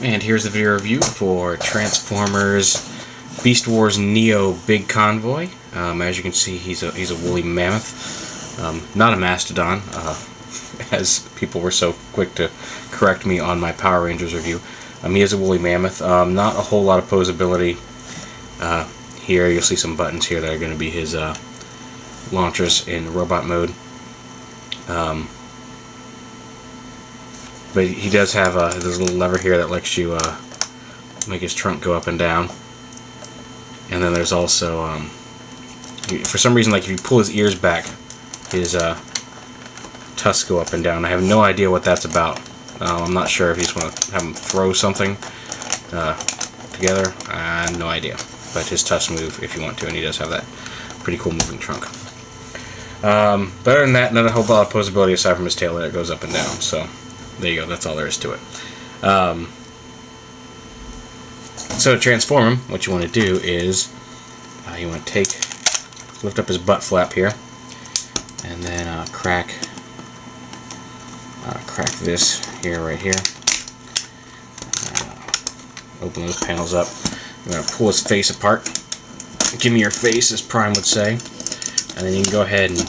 And here's the video review for Transformers Beast Wars Neo Big Convoy. As you can see, he's a woolly mammoth, not a mastodon, as people were so quick to correct me on my Power Rangers review. He is a woolly mammoth. Not a whole lot of posability. Here you'll see some buttons here that are going to be his launchers in robot mode. But he does have there's a little lever here that lets you make his trunk go up and down. And then there's also, for some reason, like if you pull his ears back, his tusks go up and down. I have no idea what that's about. I'm not sure if you just want to have him throw something together. I have no idea. But his tusks move if you want to, and he does have that pretty cool moving trunk. But other than that, not a whole lot of posability aside from his tail that goes up and down. So there you go. That's all there is to it. So to transform him, what you want to do is you want to lift up his butt flap here, and then crack this here, right here. Open those panels up. You're going to pull his face apart. Give me your face, as Prime would say. And then you can go ahead and...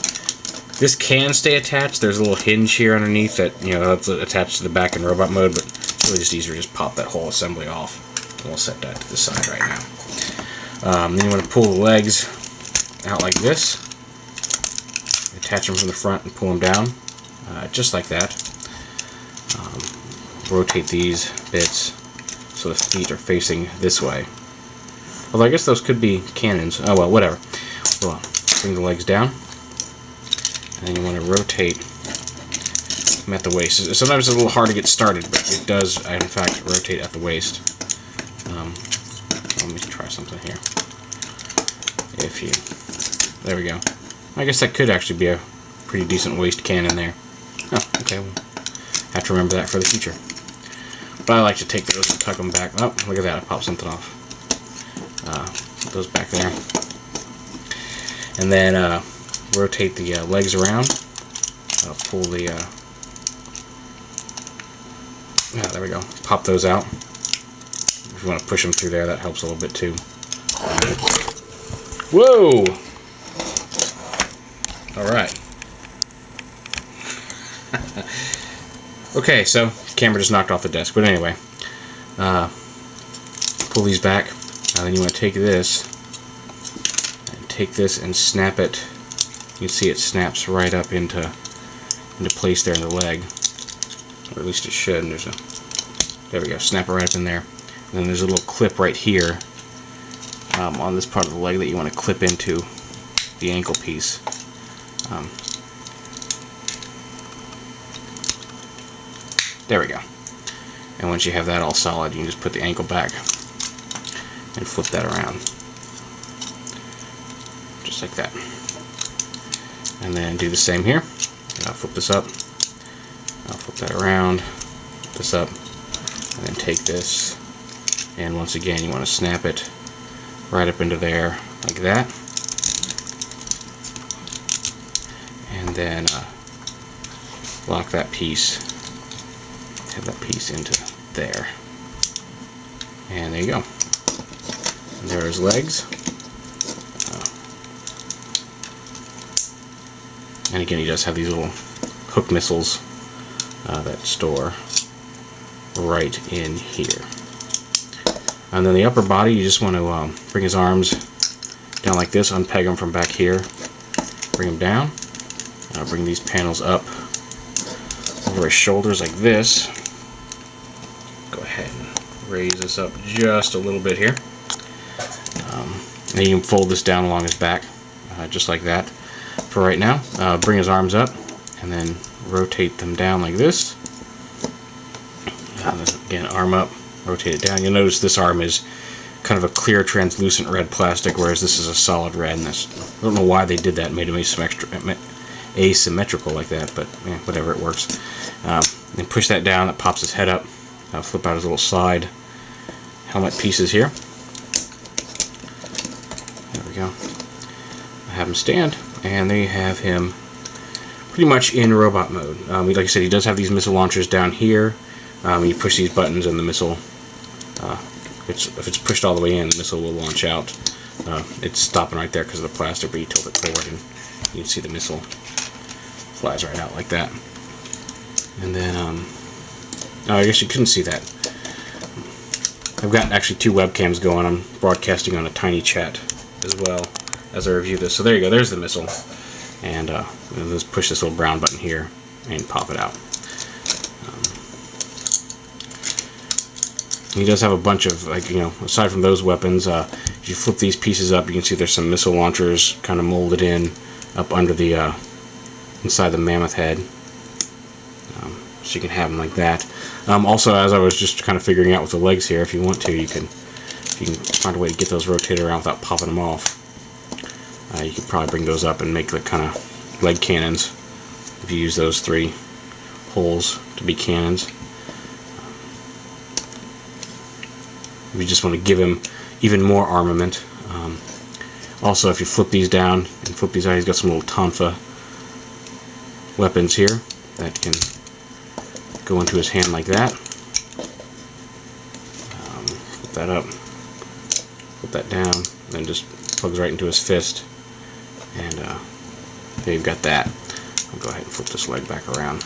This can stay attached. There's a little hinge here underneath that, that's attached to the back in robot mode, but it's really just easier to just pop that whole assembly off. And we'll set that to the side right now. Then you want to pull the legs out like this. Attach them from the front and pull them down, just like that. Rotate these bits so the feet are facing this way. Although I guess those could be cannons. Oh well, whatever. Well, bring the legs down. And then you want to rotate them at the waist. Sometimes it's a little hard to get started, but it does, in fact, rotate at the waist. Let me try something here. There we go. I guess that could actually be a pretty decent waist cannon there. Oh, okay. We'll have to remember that for the future. But I like to take those and tuck them back. Oh, look at that. I popped something off. Put those back there. And then rotate the legs around. Pull the... there we go. Pop those out. If you want to push them through there, that helps a little bit too. Whoa! Alright. Okay, so camera just knocked off the desk. But anyway, pull these back. Then you want to take this and snap it. You can see it snaps right up into place there in the leg, or at least it should. And there we go. Snap it right up in there. And then there's a little clip right here on this part of the leg that you want to clip into the ankle piece. There we go. And once you have that all solid, you can just put the ankle back and flip that around. Just like that. And then do the same here. And I'll flip this up. I'll flip that around. Flip this up. And then take this. And once again, you want to snap it right up into there like that. And then lock that piece. Have that piece into there. And there you go. And there are his legs. And again, he does have these little hook missiles that store right in here. And then the upper body, you just want to bring his arms down like this, unpeg them from back here, bring them down, bring these panels up over his shoulders like this. Go ahead and raise this up just a little bit here. And you can fold this down along his back, just like that. For right now, bring his arms up and then rotate them down like this. Again, arm up, rotate it down. You'll notice this arm is kind of a clear translucent red plastic, whereas this is a solid red. And I don't know why they did that, made them asymmetrical like that, but whatever, it works. And push that down, that pops his head up. Flip out his little side helmet pieces here. There we go. Have him stand, and there you have him pretty much in robot mode. Like I said, he does have these missile launchers down here. You push these buttons and the missile if it's pushed all the way in, the missile will launch out. It's stopping right there because of the plastic, but you tilt it forward and you can see the missile flies right out like that. And then, oh, I guess you couldn't see that. I've got actually 2 webcams going. I'm broadcasting on a tiny chat as well as I review this. So there you go, there's the missile. And let's push this little brown button here and pop it out. He does have a bunch of, like, you know, aside from those weapons, if you flip these pieces up, you can see there's some missile launchers kind of molded in up under the, inside the Mammoth head. So you can have them like that. Also, as I was just kind of figuring out with the legs here, if you want to, you can find a way to get those rotated around without popping them off. You could probably bring those up and make the kind of leg cannons if you use those 3 holes to be cannons. If you just want to give him even more armament. Also, if you flip these down and flip these out, he's got some little tonfa weapons here that can go into his hand like that. Flip that up, flip that down, and then just plugs right into his fist. And there you've got that. I'll go ahead and flip this leg back around.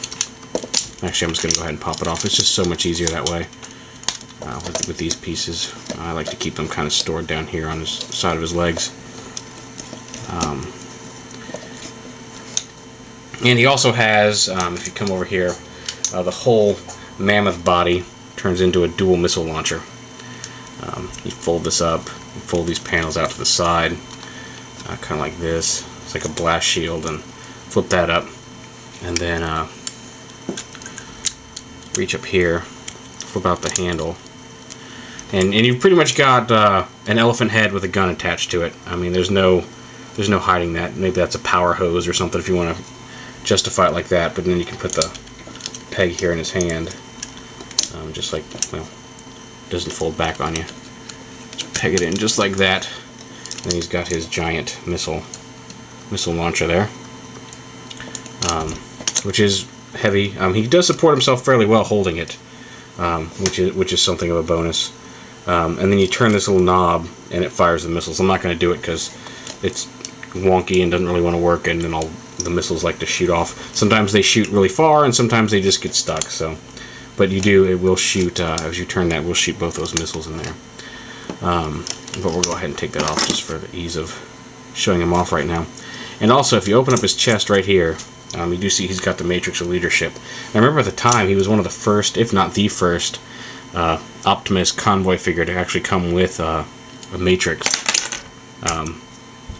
Actually, I'm just going to go ahead and pop it off. It's just so much easier that way. With these pieces, I like to keep them kind of stored down here on his side of his legs. And he also has, if you come over here, the whole Mammoth body turns into a dual missile launcher. You fold this up, you fold these panels out to the side, kind of like this. It's like a blast shield, and flip that up, and then reach up here, flip out the handle. And you've pretty much got an elephant head with a gun attached to it. I mean, there's no hiding that. Maybe that's a power hose or something if you want to justify it like that. But then you can put the peg here in his hand, just like, well, it doesn't fold back on you. Just peg it in just like that. And he's got his giant missile launcher there, which is heavy. He does support himself fairly well holding it, which is something of a bonus. And then you turn this little knob and it fires the missiles. I'm not going to do it because it's wonky and doesn't really want to work, and then all the missiles like to shoot off. Sometimes they shoot really far and sometimes they just get stuck. So, but it will shoot, as you turn that, we'll shoot both those missiles in there. But we'll go ahead and take that off just for the ease of showing him off right now. And also, if you open up his chest right here, you do see he's got the Matrix of Leadership. I remember at the time he was one of the first, if not the first, Optimus convoy figure to actually come with a Matrix,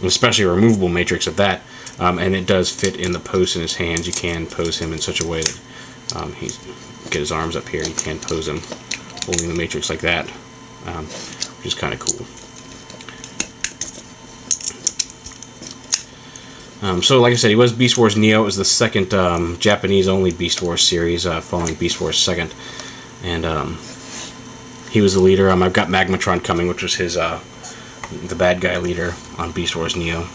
especially a removable Matrix at that, and it does fit in the pose in his hands. You can pose him in such a way that get his arms up here, you can pose him holding the Matrix like that, which is kind of cool. So like I said, he was Beast Wars Neo. It was the second Japanese-only Beast Wars series, following Beast Wars 2nd. And he was the leader. I've got Magmatron coming, which was his the bad guy leader on Beast Wars Neo.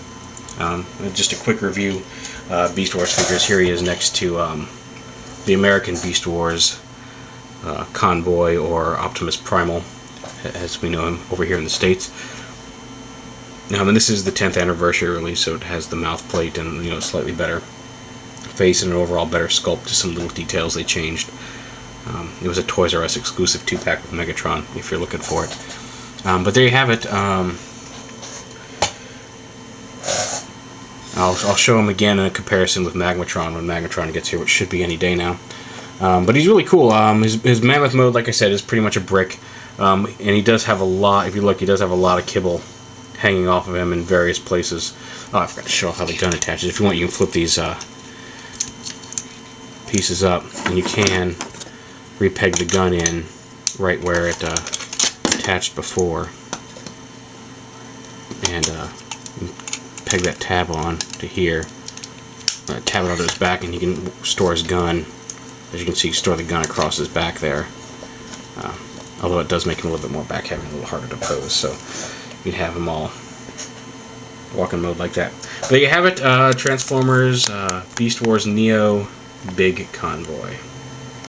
Just a quick review. Beast Wars figures. Here he is next to the American Beast Wars Convoy, or Optimus Primal, as we know him over here in the States. And this is the 10th anniversary release, so it has the mouth plate and, slightly better face and an overall better sculpt. Just some little details they changed. It was a Toys R Us exclusive 2-pack with Megatron, if you're looking for it. But there you have it. I'll show him again in a comparison with Magmatron when Magmatron gets here, which should be any day now. But he's really cool. His Mammoth mode, like I said, is pretty much a brick. And he does have a lot, if you look, he does have a lot of kibble hanging off of him in various places. Oh, I forgot to show off how the gun attaches. If you want, you can flip these pieces up, and you can repeg the gun in right where it attached before, and peg that tab on to here, tab it onto his back, and he can store his gun. As you can see, store the gun across his back there, although it does make him a little bit more back heavy and a little harder to pose, so you can have him all walk in mode like that. But there you have it, Transformers Beast Wars Neo Big Convoy.